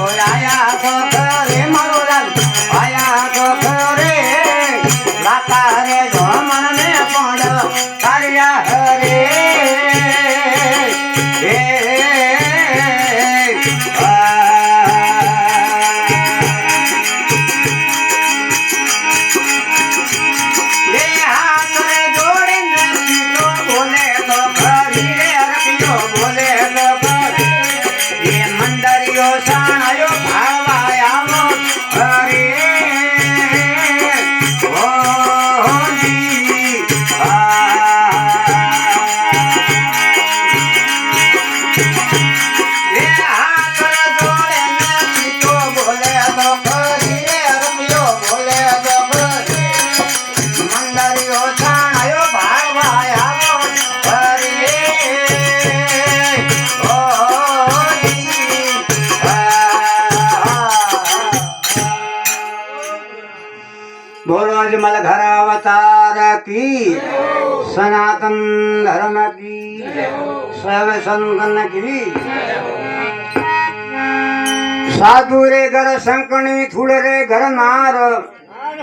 આયા તો ખરે મારો લાલ આયા તો ખરે લાતા રે જો મને પણ કાર્યા હરે मल घर अवतार की सनातन धर्म की सब संतन की साधु रे घर संकणी थूड़ रे घर नार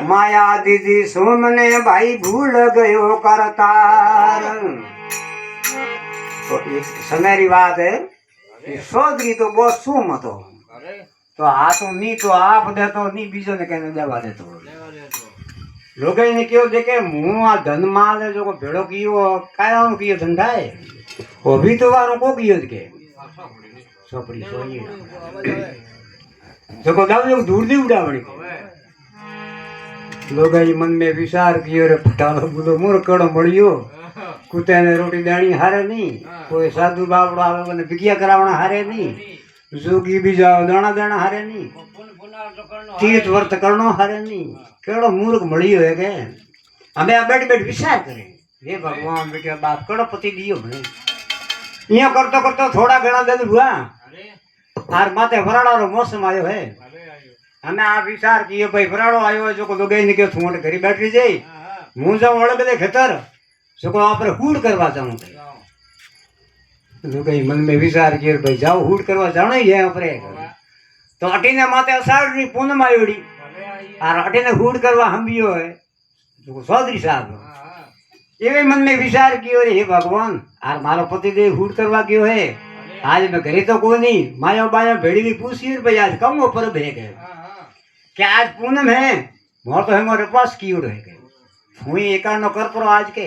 माया दीदी सोमने भाई भूल गयो करतार। तो एक समेरी बात है सोदरी तो बहुत सुम तो आ तो नी तो आप दे तो नी बीजो ने कहने देवा दे तो लोग ने क्यों देखे मुंह आ धन माल जो को भेड़ो कियो काया नु कियो धंधा है वो भी तो वारो को कियो के सोपड़ी सोई जो को दाव जो दूर दी उड़ावणी लोग मन में विचार कियो रे फटालो बुलो मोर कड़ो मळियो कुत्ते ने रोटी दाणी हारे नहीं कोई साधु बाबड़ो आवे ने भिकिया करावना हारे नहीं जोगी भी जाओ दाना दाना हारे नहीं तीर्थ व्रत करनो हारे नहीं केड़ो मूर्ख मळियो है के हमें आ बैठ बैठ विचार करे हे भगवान बेटा बाप करोड़पति दियो भने इया करतो करतो थोड़ा घणा दिन हुआ आर माथे वराड़ा रो मौसम आयो है हमें आ विचार कियो भाई वराड़ो आयो है जो को लोगे ने के थोड़ घरी बैठी जाई मु जाऊं अलग दे खेतर जो को आपरे हूड़ करवा जाऊं लोगे मन में विचार कियो भाई जाओ हूड़ करवा जानो ही है आपरे तो अटीने माथे अषाढ़ नी पूनम आयोड़ी और अटीने हूड़ करवा हम्बियो है जो चौधरी साहब ये मन में विचार कियो रे हे भगवान आर मारो पति देव हूड़ करवा क्यों है आज मैं घरे तो कोई नहीं माया बाया भेड़ी भी पूछी भाई आज कम ऊपर भेग है क्या आज पूनम है मोर तो है मोरे पास कियो रह गए हुई एकान नो कर परो आज के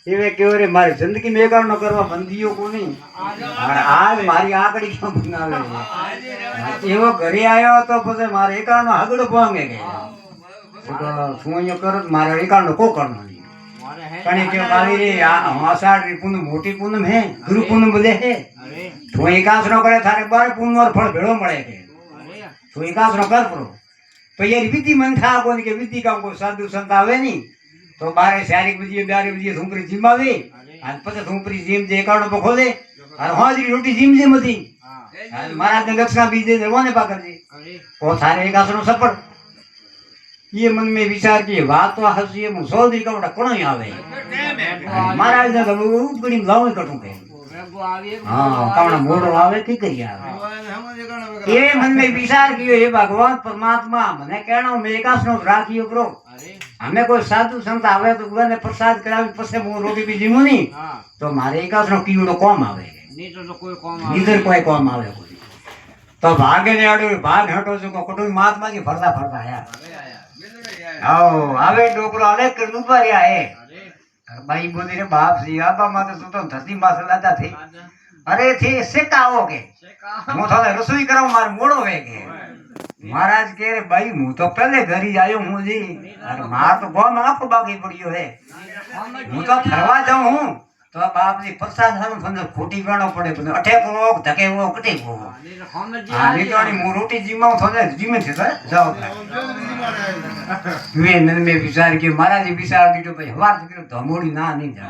ये क्यों रे मारी जिंदगी में एकान नो करवा बंदियो को नहीं और आज मारी आकड़ी क्यों बना ले एवो घरे आयो तो पछे मारे एकान नो हगड़ो पोंगे के तो सुयो कर मारे एकान नो को करनो कने क्यों मारी रे आषाढ़ री पूनम मोटी पूनम है गुरु पूनम बोले है तो एकास नो करे थारे बार पूनम और फल भेड़ो मळे के तो एकास नो कर परो तो ये विधि मन था कोनी के विधि का को साधु संत आवे नी तो बारे शारीरिक विधि ब्यारे विधि थुंपरी जिम आवे आज पछे थुंपरी जिम जे एकाउंट पे खोले और हाजरी रोटी जिम जे मती आज महाराज ने दक्षिणा बीज दे देवाने पाकर जी ओ थारे एकास नो सफर ये मन में विचार की बात तो हसी मु सोदी कवड़ा कोण ही आवे महाराज ने तो उपगड़ी लावे कटू के हां कवड़ा मोड़ो आवे की करी आवे ये मन में विचार कियो हे भगवान परमात्मा मने कहणो में एकास नो राखियो करो हमें कोई साधु संत आवे तो उगने प्रसाद करावे पछे मु रोटी भी जीमू नी तो मारे एकास नो कीड़ो कम आवे नी तो कोई कम आवे नीदर कोई कम आवे कोई तो भागे ने आडो भाग हटो जो को कुटुंब महात्मा की फरदा फरदा आया आओ आवे डोकरो आले कर ऊपर आए भाई बोली रे बाप जी आबा माते सुतो धरती मासे लादा थी अरे थी सेकाओ के मु थाले रसोई कराऊ मार मोड़ो वे के महाराज के रे भाई मु तो पहले घर ही आयो हूं जी अरे मार तो गो में आंख बाकी पड़ियो है मु तो फरवा जाऊं हूं तो बाप जी प्रसाद हम फंदर खोटी गाणो पड़े बने अठे को धके वो कटे को हां नी तो मु रोटी जीमाऊ थोले जीमे थे जाओ वे मन में विचार के महाराज जी विचार दीटो भाई हवार तो धमोड़ी ना नहीं जा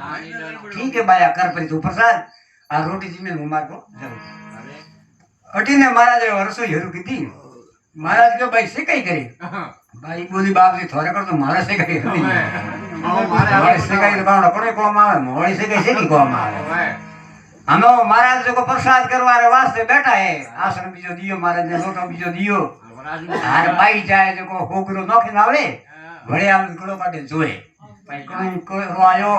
ठीक है बाया कर पर तू प्रसाद आ रोटी जीमे मु मार को जरूर अटीने महाराज वर्षो हेरु कीधी महाराज के भाई से कई करे भाई बोली बाप जी थोड़े कर तो मारे से कई नहीं मारे से कई तो कावड़ा कोने को मावे मोड़ी से कैसे की को मावे અમે મહારાજ લોકો પ્રસાદ કરવા વાસ્તે બેઠા હે આસન બીજો દિયો મહારાજ ને લોટો બીજો દિયો હાર બાઈ જાય જો હોગરો નોખીને આવે વળે આમ ગળો કાઢીને જોવે ભાઈ કોઈ આયો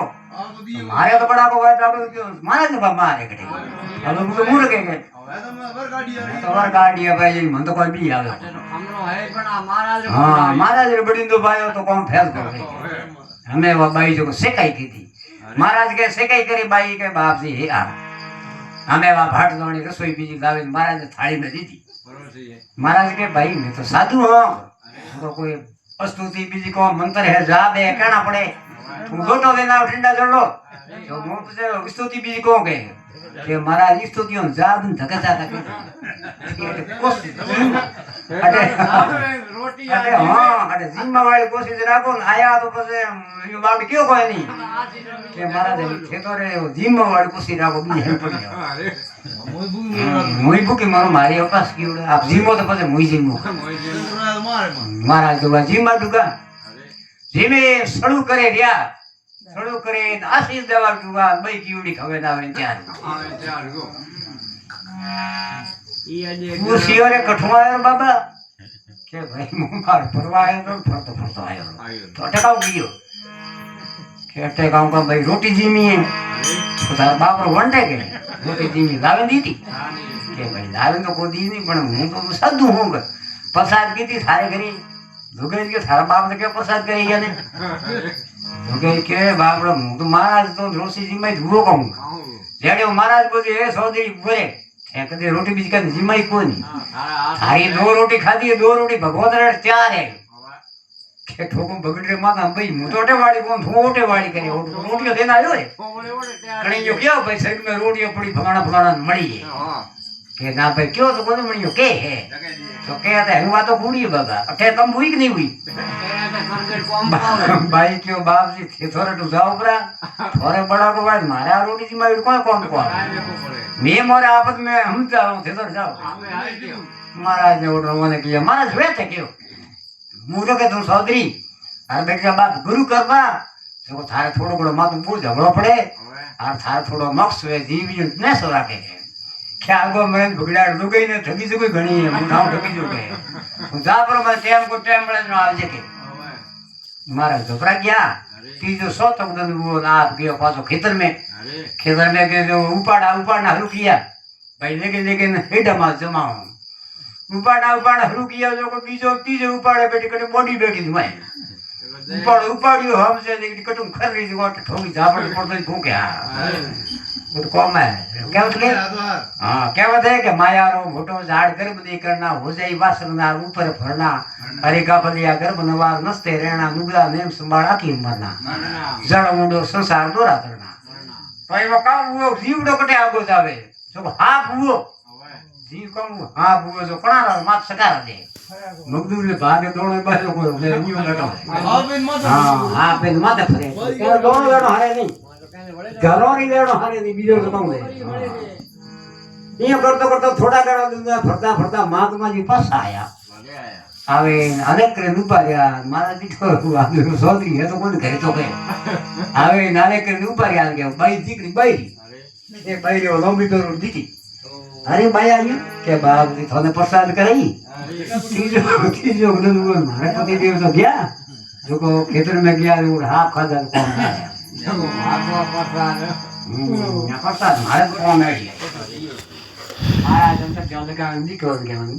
મારે તો બડાકો વાત આપણે કયો મહારાજ ને બાપ મારે કડે હવે હું તો મૂળ કે ગાડીયા ભાઈ મને તો કોઈ બી આવે હા મહારાજ બડીંદો ભાઈ તો કોમ ફેલ કરે અમે બાઈ જો શેકાઈ કીધી મહારાજ કે શેકાઈ કરી બાઈ કે બાપજી હે આ અમે ભાટ દોણી રસોઈ બીજી લાવીને મહારાજને થાળીમાં દીધી મહારાજ કે ભાઈ મેં તો સાધુ હું તો કોઈ અસ્તુતિ બીજી કો મંત્ર હે જા બે કેણા પડે તું ગોટો દેના ઠંડા જડલો તો હું તો સ્તુતિ બીજી કો કે મહારાજ સ્તુતિઓ જા દન ધકતા ધકે અરે હા અરે જીમમાં વાળી કોશિશ રાખો ને આયા તો પછી બાપ કયો કોઈ નહીં કે મહારાજ ખેતો રે જીમમાં વાળી કોશિશ રાખો બીજી હેલ્પ પડી જાવ મોઈ બુકી મારો મારી અપાસ કીવડે આપ જીમો તો પછી મોઈ જીમો મહારાજ તો જીમમાં ડુગા જીમે સળું કરે રહ્યા સળું કરે આશીષ દેવા ડુગા બઈ કીવડી ખવે ના આવે ત્યાર તું શિવરે કઠવાયો બાબા કે ભાઈ હું માર ફરવા આવ્યો તો ફરતો ફરતો આવ્યો તો અટકાવ ગયો કે અટકાવ કા ભાઈ રોટી જીમી તો તારા બાપરો વંટે કે રોટી જીમી લાવી દીધી કે ભાઈ લાવી તો કોઈ દી નહીં પણ હું તો સાદું હું પ્રસાદ કીધી સારે કરી જોગે કે તારા બાપ ને કે પ્રસાદ કરી ગયા ને જોગે કે બાપરો હું તો મહારાજ તો રોટી જીમાઈ ધૂળો કહું જેડે મહારાજ બોલી એ સૌદી ભરે कदे रोटी बीच का जिमाई को नहीं थारी दो रोटी खादी है दो रोटी भगवान रे चार है के ठोको बगड़े माता भाई मुटोटे वाली कौन ठोटे वाली करे रोटियां देना आयो रे कणी जो क्या भाई साइड में रोटियां पड़ी फलाना फलाना मड़ी है के ना भाई क्यों तो कोने मड़ी के है तो कहते हैं हुआ तो बूढ़ी बाबा अटे कम हुई कि नहीं हुई भाई क्यों बाप जी थे थोड़े तो जाओ परा थोड़े बड़ा को भाई मारा रोटी जी मैं कौन कौन कौन मैं मोरे आपस में हम जाओ थे तो जाओ महाराज ने उठो ने किया महाराज वे थे क्यों मुझे के तुम सौदरी अरे बेटा बात गुरु करवा जो थारे थोड़ो बड़ो मातु पूछ झगड़ो पड़े और थारे थोड़ो मक्स वे जीवी ने सो रखे ख्याल को मैं भगड़ा लुगई ने ठगी से कोई घणी है मुठाओ ठगी जो के जा पर मैं टाइम को टाइम मिले न आवजे के महाराज झपरा गया तीजो सौ तक दिन वो आप गयो पाछो खेतर में के जो उपाड़ा हरु किया भाई लेकिन हेडा मार जमाओ उपाड़ा हरु किया जो को बीजो तीजो उपाड़े बैठी कटे बॉडी बैठी मैं उपाड़ियो हमसे लेकिन कटुम खर रही थी वो ठोगी झापड़ पड़तो ही फूके वो कौन है क्या बोलते हाँ क्या बोलते हैं कि माया रो मोटो झाड़ गर्भ नहीं करना हो जाई वासना ऊपर भरना अरे का बलिया गर्भ नवार नस्ते रहना नुगला नेम संभाला की मरना जड़ मुंडो संसार दोरा करना भाई वो काम वो जीवड़ो कटे आगो जावे जो हाफ हुओ जीव कम हाफ हुओ जो कणा मात सकार दे मगदूर ने भागे दोणे बाजो को ले न्यू लगा हां पे माथे फरे के दोणो लेनो हारे नहीं गलोरी लेनो हारे नहीं बीजो तो कम ले ये करतो थोड़ा गणो दुनिया फरता महात्मा जी पास आया आवे अनेक करे नुपारिया मारा दीठो आदमी सोदरी है तो कोन करे तो के आवे नाले करे नुपारिया के बाई दीकरी बाई ए बाई रे लंबी तो दीकी अरे भाई आयु के बाप जी थोने प्रसाद कराई तीजो गदन मारे पति देव तो गया जो को खेतर में गया वो हाफ खादा कौन आया प्रसाद मारे कौन आया महाराज हम तक जान का दी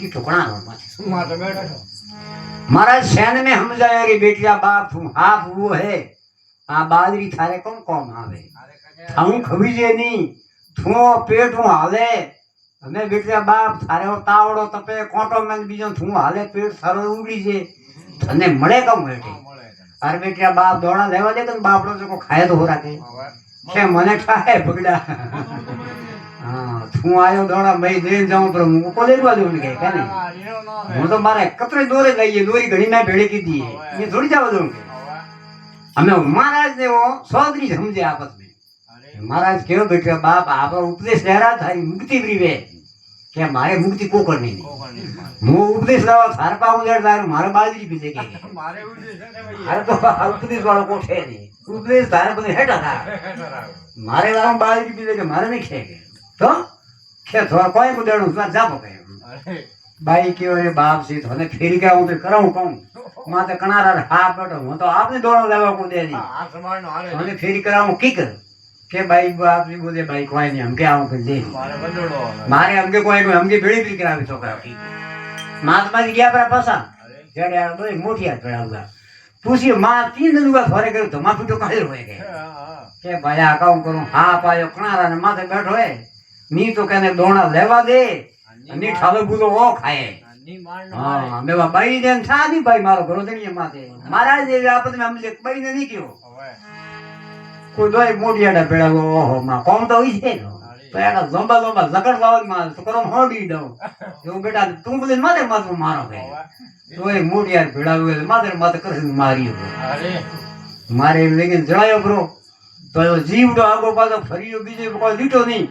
ठोकना माथे बैठा महाराज सैन में हम जाए रे बेटिया बाप तू हाफ वो है आ बाजरी थारे कौन आवे थाऊ खबीजे नी थू पेट हूं हाले हमें बेटिया बाप थारे तावड़ो तपे कोटो में बीजो थू हाले पेट थारो उगड़ी जे तने मळे कम बेटे अरे बेटिया बाप दोड़ा लेवा दे तो बापड़ो जो को खाए तो हो राखे के मने खाए बगड़ा हां थू आयो दोड़ा भाई दे जाऊं पर मु को लेवा दो के के नहीं मु तो मारे कतरे दोरे लईए दोरी घड़ी में भेड़े की दी है ये थोड़ी जाव दो हमें महाराज ने वो सौदरी समझे आपस में महाराज क्यों बेटा बाप आप उपदेश ले रहा था मुक्ति ब्रीवे क्या मारे मुक्ति को करनी नहीं मु उपदेश लावा थार पा उधर दार मारे बाजरी पीछे के मारे तो उपदेश वालों को ठे नहीं उपदेश थारे बने हेटा था मारे वाला बाजरी पीछे के मारे नहीं खेगे તો કે થોડા કોઈ કુદેણું જાપો કે બાઈ કયો રે બાપ સી તો ફેરી કે હું તો કરાવું કહું માથે કણારા હા બેઠો હું તો આપને દોડો લેવા કુદે નહીં મને ફેરી કરાવું કી કર કે બાઈ બાપ ની બોલે બાઈ કોઈ નહીં હમ કે આવું કરી દે મારે હમ કે કોઈ હમ કે ભેળી ભી કરાવી છોકરા માથમાંથી ગયા પરા પાછા જડે આ દોય મોઠિયા ચડાવવા પૂછ્યું માં તીન દુગા ફરે કર્યું તો માફી તો કાઢેલ હોય કે ભાઈ આ કામ કરું હા પાયો કણારા ને માથે બેઠો હે ની તો કને દોણા લેવા દે ની ઠાલો બુલો ઓ ખાય હા મેવા બાઈ ને સાદી ભાઈ મારો ગરોદણીએ માથે મારા જે આપને અમને બાઈ ને નહીં કયો કોઈ દોય મોઢિયાડા પેડાવો ઓહો માં કોમ તો હોય છે તો એના લંબા લંબા લકડ લાવવા માં તો કરો હોડી દઉં જો બેટા તું બોલે માથે માથું મારો કે તોય મોઢિયાર ભેડાવ્યો માથે માથે કરીને માર્યો મારે એમ લઈને જણાયો બ્રો તો જીવડો આગો પાછો ફર્યો બીજો કોઈ લીટો નહીં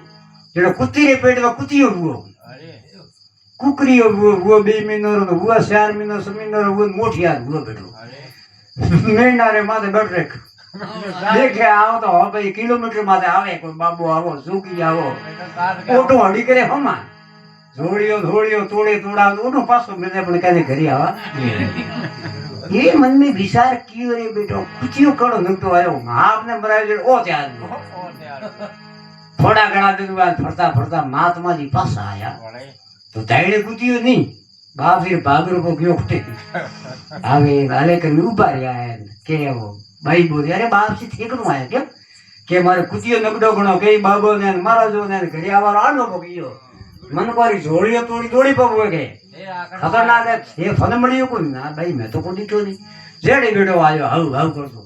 જેનો કુતીરે પેટમાં કુતીયો ભૂવો કુકરીઓ ભૂવો 2 મહિનો ભૂવા 4 મહિનો 6 મહિનો ભૂવો મોઠિયાર ભૂવો બેઠો મેનારે માથે બેઠ દેખે આવો તો હવે કિલોમીટર માથે આવે કોઈ બાબુ આવો સુકી આવો ઓટો હડી કરે હમા જોડિયો ધોડિયો તોડે તોડાવ ઓટો પાછો મેને પણ કને ઘરે આવા ये मन में विचार कियो रे बेटो कुचियो कड़ो नंतो आयो आपने बराबर ओ त्यार थोड़ा घना दिन बाद फरता फरता महात्मा जी पास आया तो दाइड़े कुचियो नहीं बाप फिर भागर को गयो उठे आवे वाले के ऊपर आया के वो भाई बोले अरे बाप से ठेकनो आया क्या के मारे कुचियो नगडो गणो के बाबो ने महाराजो ने घरे आवार आनो बगियो मन कोरी जोड़ियो तोड़ी तोड़ी पगवे के खतरनाक है ये फन मड़ियो को ना भाई मैं तो को दिखो नहीं जेड़े बेटो आयो हाउ हाउ करतो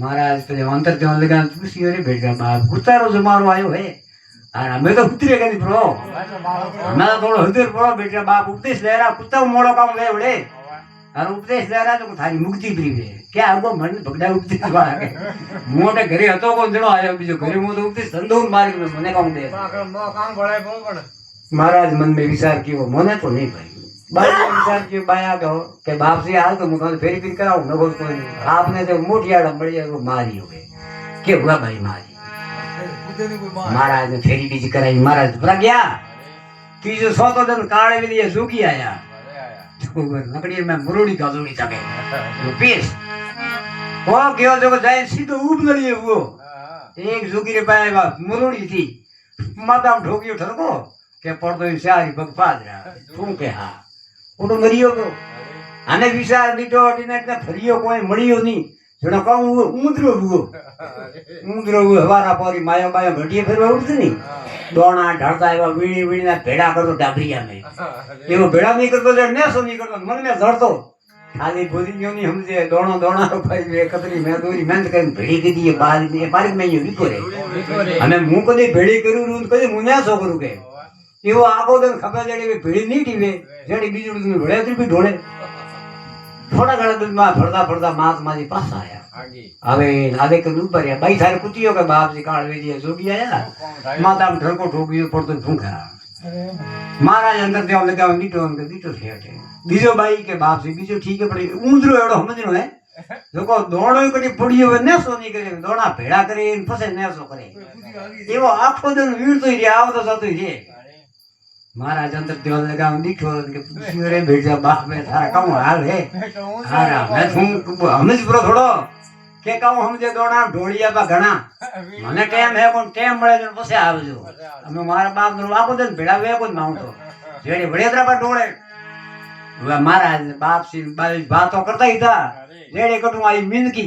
महाराज पे अंतर के लगा पूछियो रे बेटा बाप कुतारो जो मारो आयो है अरे मैं तो उतरे के नहीं प्रो मैं तो थोड़ा हृदय प्रो बेटा बाप उपदेश ले रहा कुत्ता मोड़ो काम ले बड़े अरे उपदेश ले रहा तो थारी मुक्ति प्री है क्या आपको मन भगड़ा उपदेश वाला के मोटे घरे हतो को जणो आयो बीजो घरे मो तो उपदेश धंधो मार के मने काम दे काम भड़े बोल महाराज मन में विचार कियो मने तो नहीं भाई बाई ने विचार कियो बाया कहो के बाप से हाल तो मुझे फेरी फिर कराऊं न बोल कोई आपने तो मोटियाड़ा बढ़िया को मारी हो गए के हुआ भाई मारी महाराज ने फेरी बीज कराई महाराज भरा गया तीजो सोतो दिन काळे में लिए सूकी आया लकड़ी में मुरोड़ी गालोड़ी तके पीस वो गयो जो जाए सीधो उबलड़ी वो एक जोगी रे पाए मुरोड़ी थी माता में ठोकियो ठरको के पड़तो सारी भगपाद तू के हा ओटो मरियो को आने विचार दीटो अटीने ने फरियो कोई मळियो नहीं जणो कहूं ऊंदरो हवारा पोरी मायो मायो घटिए फेरवा उठती नहीं दोणा ढाळता एवा वीणी वीणीना भेड़ा करतो डाबरिया में एवो भेड़ा नहीं करतो जण नेसो नहीं करतो मन में धरतो खाली बोलियो नहीं समझे दोणो दोणा भाई एकतरी मैं दोरी मेहनत कर भेड़ी की दी बाल ने बारी में यो विको रे हमें मुंह कदी भेड़ी करू रून कदी मुन्या सो करू के एवो आगो दिन खबर जड़ी भेड़ी नहीं टीवे जड़ी बीजू दिन भेड़े ती भी ढोले थोड़ा घड़ा दिन में फरदा फरदा महात्मा जी पास आया હવે આદે કે ऊपर है भाई थारे कुतियो के बाप जी काल वे जी जोगी आया माता में ढरको ठोकियो पड़तो भूखा महाराज अंदर देव लगा नीटो अंदर नीटो ठेठे बीजो बाई के बाप जी बीजो ठीक है पड़ी ऊंदरो एड़ो समझनो है जोको दोणो कटी पड़ियो वे नेसो नहीं करे दोणा भेड़ा करे फसे नेसो करे एवो आखो दिन वीरतो रे आवतो जतो रे महाराज अंदर देव लगा नीटो के पूछियो रे भेजा बाप में थारा काम हाल है हारा मैं तुम हमज प्रो थोड़ो के कहूं हमजे दोणा ढोलिया बा घणा मने टाइम है कोन टाइम મળે તો પછી આવજો અમે મારા બાપ નો આખો दिन भेड़ा वे कोन माउंटो जेडी बड़ेदरा बा ढोले वे महाराज बाप सी बाई बातो करता ही था जेडी कटू आई मिनकी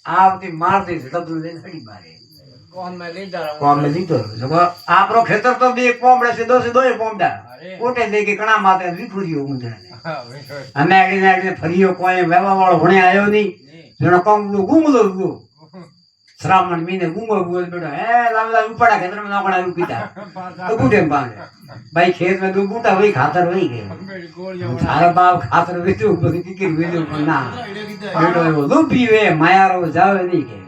आवती मारती तब दिन हडी मारे कौन में लीधो जो आपरो खेतर तो बे कोमड़े से दो कोमड़ा कोटे दे के कणा माते विखुरियो उंदरे हमें आड़ी फरियो कोई वेवा वाळो भणे आयो नहीं जणो कोमलो गुंगलो गो श्रावण महीने गुंगो बोल बेटा ए लाला उपड़ा खेतर में नोकड़ा रुकीता तो बूटे में बांधे भाई खेत में दो बूटा वही खातर वही गए थारा बाप खातर वेचो की वेचो ना बेटो वो लुपी वे माया रो जावे नहीं के